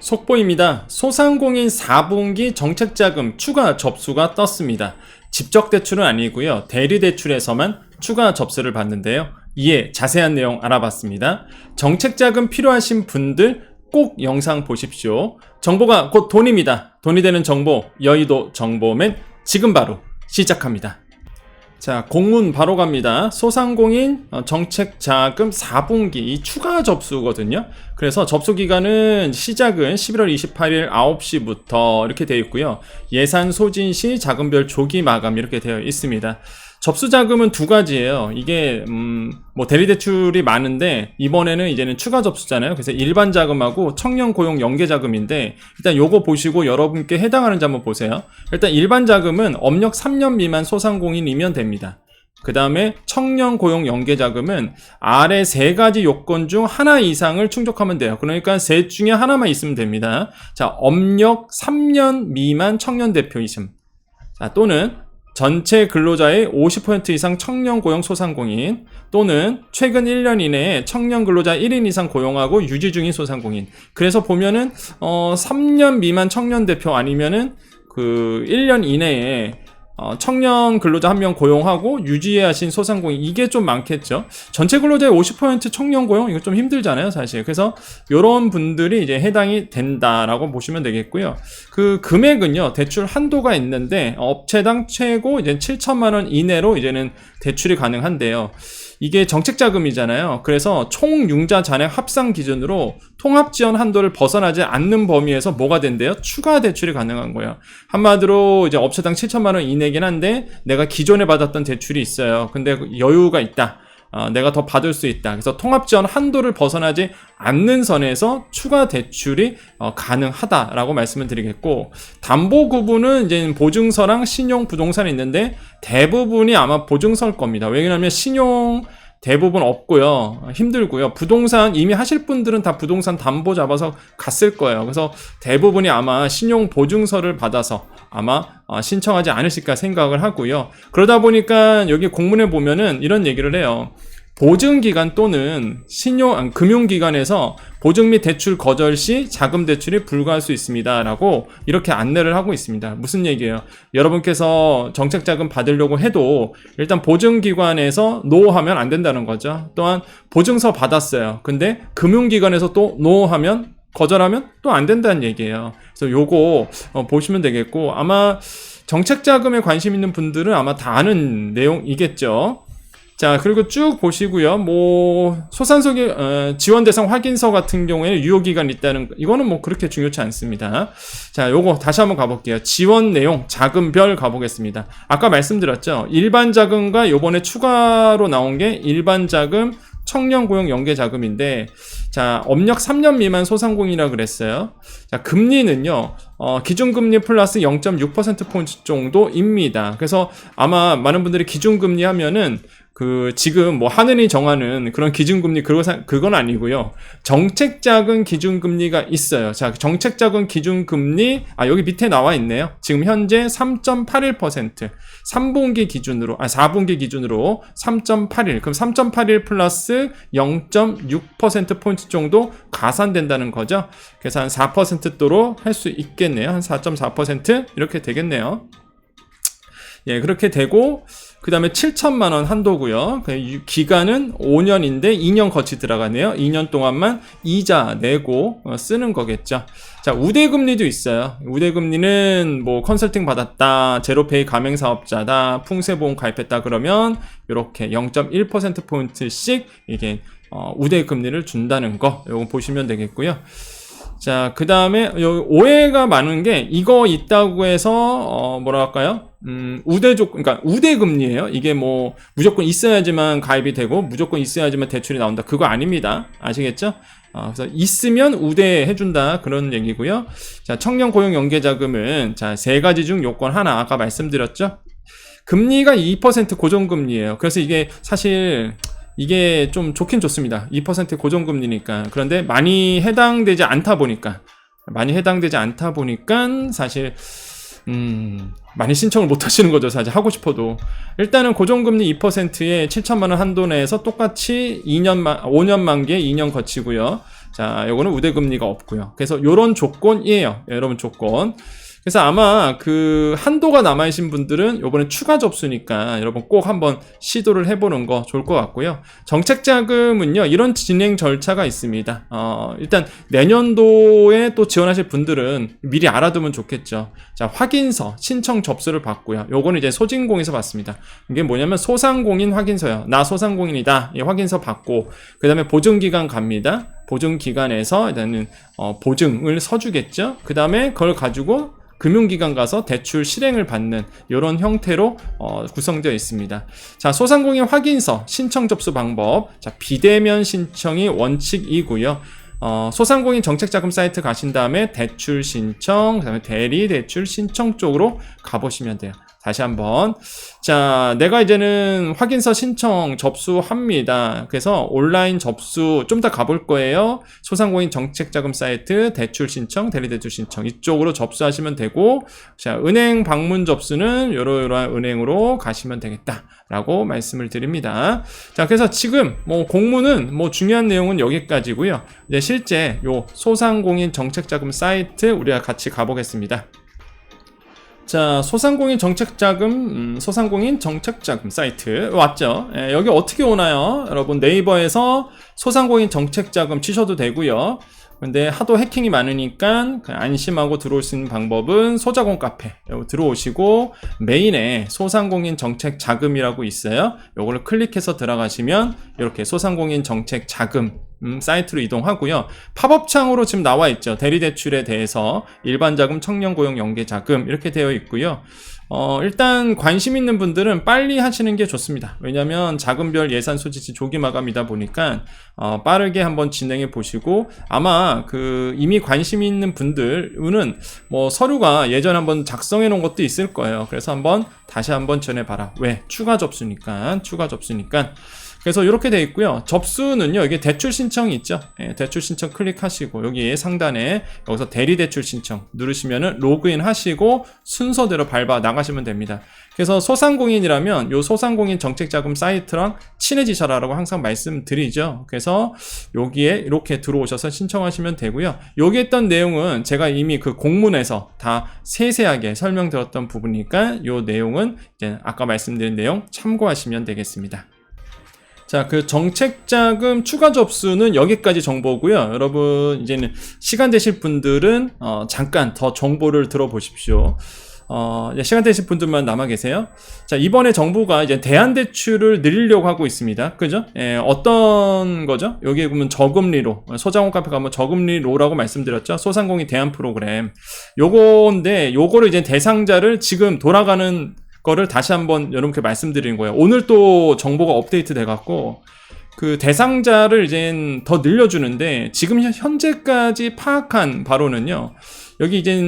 속보입니다. 소상공인 4분기 정책자금 추가 접수가 떴습니다. 직접대출은 아니고요. 대리대출에서만 추가 접수를 받는데요. 이에 자세한 내용 알아봤습니다. 정책자금 필요하신 분들 꼭 영상 보십시오. 정보가 곧 돈입니다. 돈이 되는 정보, 여의도 정보맨 지금 바로 시작합니다. 자, 공문 바로 갑니다. 소상공인 정책자금 4분기 이 추가 접수거든요. 그래서 접수 기간은 시작은 11월 28일 9시부터 이렇게 되어 있고요. 예산 소진 시 자금별 조기 마감 이렇게 되어 있습니다. 접수 자금은 두 가지예요. 이게 뭐 대리대출이 많은데 이번에는 이제는 추가 접수잖아요. 그래서 일반 자금하고 청년 고용 연계 자금인데 일단 요거 보시고 여러분께 해당하는지 한번 보세요. 일단 일반 자금은 업력 3년 미만 소상공인이면 됩니다. 그 다음에 청년 고용 연계 자금은 아래 세 가지 요건 중 하나 이상을 충족하면 돼요. 그러니까 셋 중에 하나만 있으면 됩니다. 자, 업력 3년 미만 청년 대표이심. 자, 또는 전체 근로자의 50% 이상 청년 고용 소상공인, 또는 최근 1년 이내에 청년 근로자 1인 이상 고용하고 유지 중인 소상공인. 그래서 보면은 3년 미만 청년 대표 아니면은 그 1년 이내에 청년 근로자 1명 고용하고 유지하신 소상공인, 이게 좀 많겠죠. 전체 근로자의 50% 청년 고용, 이거 좀 힘들잖아요, 사실. 그래서 이런 분들이 이제 해당이 된다라고 보시면 되겠고요. 그 금액은요, 대출 한도가 있는데 업체당 최고 이제 7천만 원 이내로 이제는 대출이 가능한데요. 이게 정책자금이잖아요. 그래서 총 융자 잔액 합산 기준으로 통합지원 한도를 벗어나지 않는 범위에서 뭐가 된대요? 추가 대출이 가능한 거예요. 한마디로 이제 업체당 7천만 원 이내긴 한데 내가 기존에 받았던 대출이 있어요. 근데 여유가 있다. 내가 더 받을 수 있다. 그래서 통합지원 한도를 벗어나지 않는 선에서 추가 대출이 가능하다라고 말씀을 드리겠고, 담보 구분은 이제 보증서랑 신용 부동산이 있는데 대부분이 아마 보증서일 겁니다. 왜냐하면 신용 대부분 없고요. 힘들고요. 부동산 이미 하실 분들은 다 부동산 담보 잡아서 갔을 거예요. 그래서 대부분이 아마 신용 보증서를 받아서 아마 신청하지 않으실까 생각을 하고요. 그러다 보니까 여기 공문에 보면은 이런 얘기를 해요. 보증기관 또는 금융기관에서 보증 및 대출 거절 시 자금 대출이 불가할 수 있습니다 라고 이렇게 안내를 하고 있습니다. 무슨 얘기예요? 여러분께서 정책자금 받으려고 해도 일단 보증기관에서 노하면 안 된다는 거죠. 또한 보증서 받았어요. 근데 금융기관에서 또 노하면, 거절하면 또 안 된다는 얘기예요. 그래서 요거 보시면 되겠고, 아마 정책자금에 관심 있는 분들은 아마 다 아는 내용이겠죠. 자, 그리고 쭉 보시고요. 뭐 소상공인 지원 대상 확인서 같은 경우에는 유효기간이 있다는 거, 이거는 뭐 그렇게 중요치 않습니다. 자, 요거 다시 한번 가볼게요. 지원 내용 자금별 가보겠습니다. 아까 말씀드렸죠. 일반 자금과 요번에 추가로 나온 게 일반 자금, 청년 고용 연계 자금인데, 자, 업력 3년 미만 소상공인이라 그랬어요. 자, 금리는요, 기준금리 플러스 0.6%포인트 정도입니다. 그래서 아마 많은 분들이 기준금리 하면은 지금 뭐 하늘이 정하는 그런 기준금리 그건 아니고요. 정책자금 기준금리가 있어요. 자, 정책자금 기준금리, 여기 밑에 나와 있네요. 지금 현재 3.81%, 4분기 기준으로 3.81, 그럼 3.81 플러스 0.6%포인트 정도 가산된다는 거죠. 그래서 한 4%도로 할 수 있겠네요. 한 4.4% 이렇게 되겠네요. 예, 그렇게 되고, 그 다음에 7천만 원 한도고요. 기간은 5년인데 2년 거치 들어가네요. 2년 동안만 이자 내고 쓰는 거겠죠. 자, 우대금리도 있어요. 우대금리는 뭐 컨설팅 받았다, 제로페이 가맹사업자다, 풍세보험 가입했다 그러면 이렇게 0.1%포인트씩 이게 우대금리를 준다는 거, 요거 보시면 되겠고요. 자, 그 다음에 오해가 많은 게, 이거 있다고 해서 뭐랄까요? 그러니까 우대금리예요. 이게 뭐 무조건 있어야지만 가입이 되고 무조건 있어야지만 대출이 나온다, 그거 아닙니다. 아시겠죠? 그래서 있으면 우대해준다, 그런 얘기고요. 자, 청년 고용 연계 자금은 자, 세 가지 중 요건 하나, 아까 말씀드렸죠? 금리가 2% 고정금리예요. 그래서 이게 사실 이게 좀 좋긴 좋습니다. 2% 고정금리니까. 그런데 많이 해당되지 않다 보니까 사실 많이 신청을 못 하시는 거죠. 사실 하고 싶어도. 일단은 고정금리 2%에 7천만 원 한도 내에서 똑같이 5년 만기에 2년 거치고요. 자, 요거는 우대금리가 없고요. 그래서 요런 조건이에요. 여러분 조건. 그래서 아마 그 한도가 남아있신 분들은 요번에 추가 접수니까 여러분 꼭 한번 시도를 해보는 거 좋을 것 같고요. 정책자금은요, 이런 진행 절차가 있습니다. 일단 내년도에 또 지원하실 분들은 미리 알아두면 좋겠죠. 자, 확인서, 신청 접수를 받고요. 요거는 이제 소진공에서 받습니다. 이게 뭐냐면 소상공인 확인서요. 나 소상공인이다. 이 확인서 받고, 그 다음에 보증기간 갑니다. 보증기관에서 일단은 보증을 서주겠죠. 그 다음에 그걸 가지고 금융기관 가서 대출 실행을 받는 이런 형태로 구성되어 있습니다. 자, 소상공인 확인서 신청 접수 방법. 자, 비대면 신청이 원칙이고요. 소상공인 정책자금 사이트 가신 다음에 대출 신청, 그 다음에 대리 대출 신청 쪽으로 가보시면 돼요. 다시 한번. 자, 내가 이제는 확인서 신청 접수합니다. 그래서 온라인 접수 좀 더 가볼 거예요. 소상공인 정책자금 사이트 대출 신청, 대리대출 신청 이쪽으로 접수하시면 되고, 자, 은행 방문 접수는 요러요러한 은행으로 가시면 되겠다라고 말씀을 드립니다. 자, 그래서 지금 뭐 공문은 뭐 중요한 내용은 여기까지고요. 이제 실제 요 소상공인 정책자금 사이트 우리가 같이 가보겠습니다. 자, 소상공인 정책자금 사이트 왔죠? 예, 여기 어떻게 오나요? 여러분 네이버에서 소상공인 정책자금 치셔도 되고요. 근데 하도 해킹이 많으니까 안심하고 들어올 수 있는 방법은 소자공 카페 들어오시고 메인에 소상공인 정책 자금이라고 있어요. 요걸 클릭해서 들어가시면 이렇게 소상공인 정책 자금 사이트로 이동하고요. 팝업 창으로 지금 나와 있죠. 대리대출에 대해서 일반자금, 청년고용 연계자금 이렇게 되어 있고요. 일단 관심 있는 분들은 빨리 하시는 게 좋습니다. 왜냐하면 자금별 예산 소지시 조기 마감이다 보니까 빠르게 한번 진행해 보시고, 아마 이미 관심 있는 분들은 뭐 서류가 예전에 한번 작성해 놓은 것도 있을 거예요. 그래서 다시 한번 전해봐라. 왜? 추가 접수니까. 그래서 이렇게 되어 있고요. 접수는요, 이게 대출 신청이 있죠. 예, 대출 신청 클릭하시고 여기 상단에 여기서 대리 대출 신청 누르시면은 로그인 하시고 순서대로 밟아 나가시면 됩니다. 그래서 소상공인이라면 요 소상공인 정책자금 사이트랑 친해지셔라라고 항상 말씀드리죠. 그래서 여기에 이렇게 들어오셔서 신청하시면 되고요. 여기 있던 내용은 제가 이미 그 공문에서 다 세세하게 설명드렸던 부분이니까 요 내용은 이제 아까 말씀드린 내용 참고하시면 되겠습니다. 자, 그 정책자금 추가 접수는 여기까지 정보고요. 여러분 이제는 시간 되실 분들은 잠깐 더 정보를 들어보십시오. 시간 되실 분들만 남아 계세요. 자, 이번에 정부가 이제 대안대출을 늘리려고 하고 있습니다. 그죠? 예, 어떤 거죠? 여기에 보면 저금리로, 소장원 카페 가면 저금리로라고 말씀드렸죠. 소상공인 대안 프로그램. 요건데, 요거를 이제 대상자를 지금 돌아가는 거를 다시 한번 여러분께 말씀드리는 거예요. 오늘 또 정보가 업데이트 돼갖고 그 대상자를 이제 더 늘려주는데, 지금 현재까지 파악한 바로는요, 여기 이제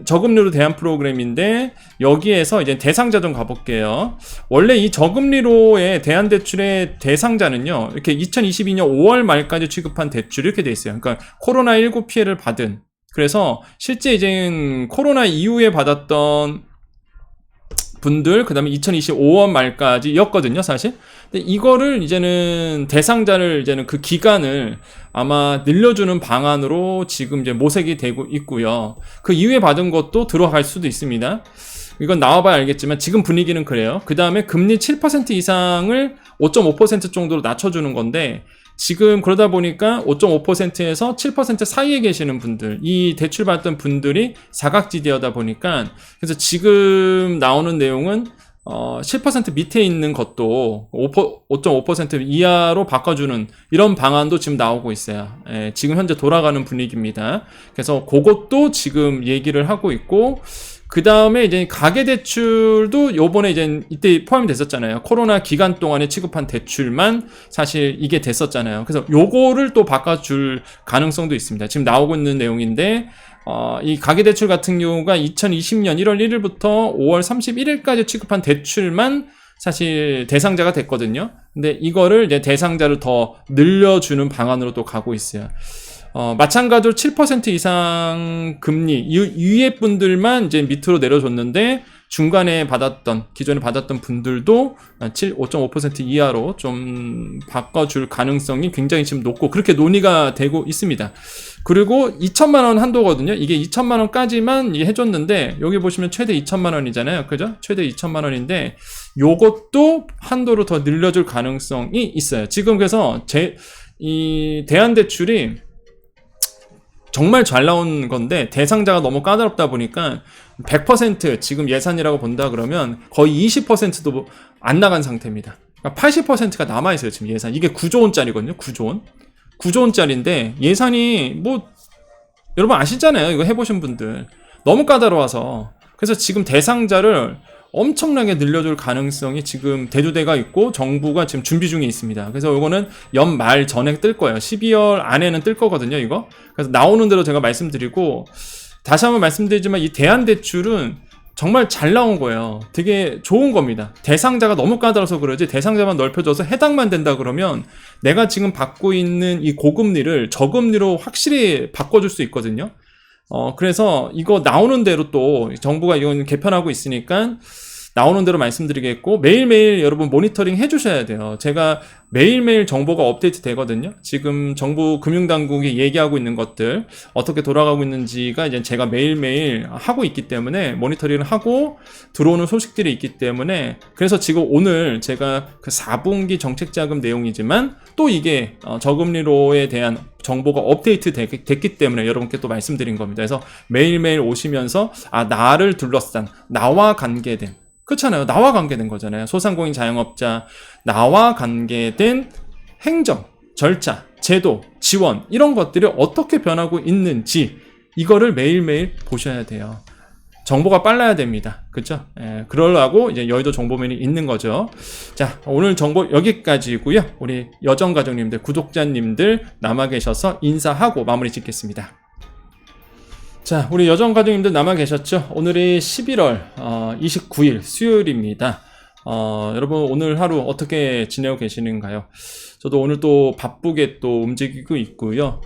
저금리로 대한 프로그램인데 여기에서 이제 대상자 좀 가볼게요. 원래 이 저금리로의 대한 대출의 대상자는요, 이렇게 2022년 5월 말까지 취급한 대출 이렇게 돼 있어요. 그러니까 코로나19 피해를 받은, 그래서 실제 이제 코로나 이후에 받았던 분들, 그 다음에 2025년 말까지였거든요, 사실. 근데 이거를 이제는 대상자를 이제는 그 기간을 아마 늘려주는 방안으로 지금 이제 모색이 되고 있고요. 그 이후에 받은 것도 들어갈 수도 있습니다. 이건 나와봐야 알겠지만 지금 분위기는 그래요. 그 다음에 금리 7% 이상을 5.5% 정도로 낮춰주는 건데, 지금 그러다 보니까 5.5%에서 7% 사이에 계시는 분들, 이 대출 받던 분들이 사각지대여다 보니까, 그래서 지금 나오는 내용은 7% 밑에 있는 것도 5.5% 이하로 바꿔주는 이런 방안도 지금 나오고 있어요. 예, 지금 현재 돌아가는 분위기입니다. 그래서 그것도 지금 얘기를 하고 있고, 그 다음에 이제 가계대출도 요번에 이제 이때 포함이 됐었잖아요. 코로나 기간 동안에 취급한 대출만 사실 이게 됐었잖아요. 그래서 요거를 또 바꿔줄 가능성도 있습니다. 지금 나오고 있는 내용인데, 이 가계대출 같은 경우가 2020년 1월 1일부터 5월 31일까지 취급한 대출만 사실 대상자가 됐거든요. 근데 이거를 이제 대상자를 더 늘려주는 방안으로 또 가고 있어요. 마찬가지로 7% 이상 금리, 위에 분들만 이제 밑으로 내려줬는데, 중간에 기존에 받았던 분들도 5.5% 이하로 좀 바꿔줄 가능성이 굉장히 지금 높고 그렇게 논의가 되고 있습니다. 그리고 2천만 원 한도거든요. 이게 2천만 원까지만 해줬는데 여기 보시면 최대 2천만 원이잖아요. 그죠? 최대 2천만 원인데 요것도 한도로 더 늘려줄 가능성이 있어요. 지금 그래서 이 대안대출이 정말 잘 나온 건데 대상자가 너무 까다롭다 보니까 100% 지금 예산이라고 본다 그러면 거의 20%도 안 나간 상태입니다. 그러니까 80%가 남아있어요. 지금 예산. 이게 9조 원짜리거든요. 9조 원. 9조 원짜리인데 예산이 뭐 여러분 아시잖아요. 이거 해보신 분들. 너무 까다로워서. 그래서 지금 대상자를 엄청나게 늘려줄 가능성이 지금 대두대가 있고 정부가 지금 준비 중에 있습니다. 그래서 이거는 연말 전에 뜰 거예요. 12월 안에는 뜰 거거든요, 이거. 그래서 나오는 대로 제가 말씀드리고 다시 한번 말씀드리지만 이 대안대출은 정말 잘 나온 거예요. 되게 좋은 겁니다. 대상자가 너무 까다로워서 그러지 대상자만 넓혀줘서 해당만 된다 그러면 내가 지금 받고 있는 이 고금리를 저금리로 확실히 바꿔줄 수 있거든요. 그래서 이거 나오는 대로 또 정부가 이건 개편하고 있으니까 나오는 대로 말씀드리겠고 매일매일 여러분 모니터링 해주셔야 돼요. 제가 매일매일 정보가 업데이트 되거든요. 지금 정부 금융당국이 얘기하고 있는 것들 어떻게 돌아가고 있는지가 이제 제가 매일매일 하고 있기 때문에 모니터링을 하고 들어오는 소식들이 있기 때문에 그래서 지금 오늘 제가 그 4분기 정책자금 내용이지만 또 이게 저금리로에 대한 정보가 업데이트 됐기 때문에 여러분께 또 말씀드린 겁니다. 그래서 매일매일 오시면서 나를 둘러싼 나와 관계된 그렇잖아요. 나와 관계된 거잖아요. 소상공인 자영업자 나와 관계된 행정, 절차, 제도, 지원 이런 것들이 어떻게 변하고 있는지 이거를 매일매일 보셔야 돼요. 정보가 빨라야 됩니다. 그렇죠? 그러려고 이제 여의도 정보면이 있는 거죠. 자, 오늘 정보 여기까지고요. 우리 여정가족님들, 구독자님들 남아 계셔서 인사하고 마무리 짓겠습니다. 자, 우리 여정가족님들 남아 계셨죠? 오늘이 11월 29일 수요일입니다. 여러분 오늘 하루 어떻게 지내고 계시는가요? 저도 오늘 또 바쁘게 또 움직이고 있고요.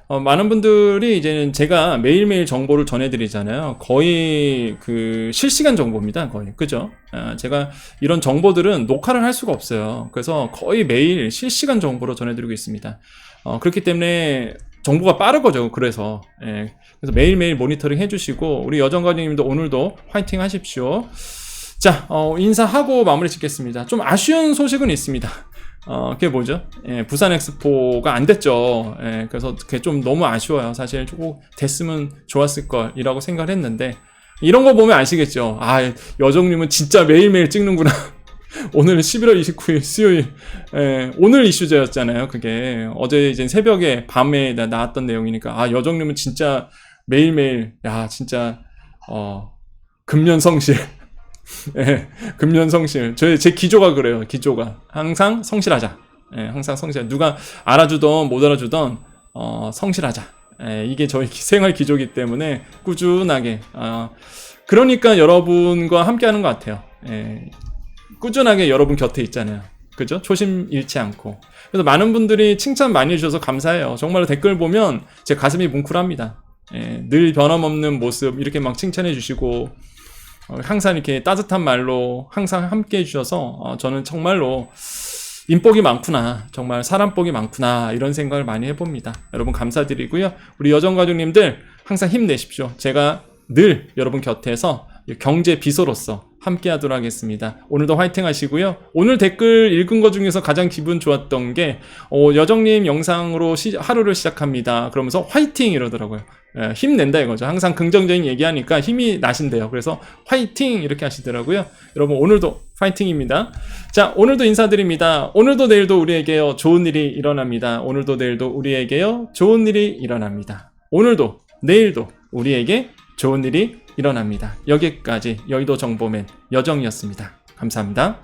많은 분들이 이제는 제가 매일매일 정보를 전해드리잖아요. 거의 그 실시간 정보입니다. 거의. 그죠? 제가 이런 정보들은 녹화를 할 수가 없어요. 그래서 거의 매일 실시간 정보로 전해드리고 있습니다. 그렇기 때문에 정보가 빠르거죠. 그래서 매일매일 모니터링 해주시고 우리 여정가족님도 오늘도 화이팅 하십시오. 자, 인사하고 마무리 짓겠습니다. 좀 아쉬운 소식은 있습니다. 그게 뭐죠? 부산 엑스포가 안 됐죠. 그래서 그게 좀 너무 아쉬워요. 사실 조금 됐으면 좋았을 걸이라고 생각을 했는데 이런 거 보면 아시겠죠? 여정님은 진짜 매일매일 찍는구나. 오늘 11월 29일 수요일 오늘 이슈제였잖아요. 그게 어제 이제 새벽에 밤에 나왔던 내용이니까 여정님은 진짜 매일매일 진짜 금년성실 금년성실 제 기조가 그래요. 기조가 항상 성실하자. 항상 성실. 누가 알아주던 못 알아주던 성실하자. 이게 저희 생활 기조이기 때문에 꾸준하게 그러니까 여러분과 함께하는 것 같아요. 꾸준하게 여러분 곁에 있잖아요. 그죠? 초심 잃지 않고. 그래서 많은 분들이 칭찬 많이 해주셔서 감사해요. 정말로 댓글 보면 제 가슴이 뭉클합니다. 늘 변함없는 모습 이렇게 막 칭찬해 주시고 항상 이렇게 따뜻한 말로 항상 함께 해주셔서 저는 정말로 인복이 많구나. 정말 사람복이 많구나. 이런 생각을 많이 해봅니다. 여러분 감사드리고요. 우리 여정가족님들 항상 힘내십시오. 제가 늘 여러분 곁에서 경제 비서로서 함께 하도록 하겠습니다. 오늘도 화이팅 하시고요. 오늘 댓글 읽은 것 중에서 가장 기분 좋았던 게 여정님 영상으로 하루를 시작합니다. 그러면서 화이팅 이러더라고요. 힘낸다 이거죠. 항상 긍정적인 얘기하니까 힘이 나신대요. 그래서 화이팅 이렇게 하시더라고요. 여러분 오늘도 화이팅입니다. 자, 오늘도 인사드립니다. 오늘도 내일도 우리에게요 좋은 일이 일어납니다. 오늘도 내일도 우리에게요 좋은 일이 일어납니다. 오늘도 내일도 우리에게 좋은 일이 일어납니다. 여기까지 여의도 정보맨 여정이었습니다. 감사합니다.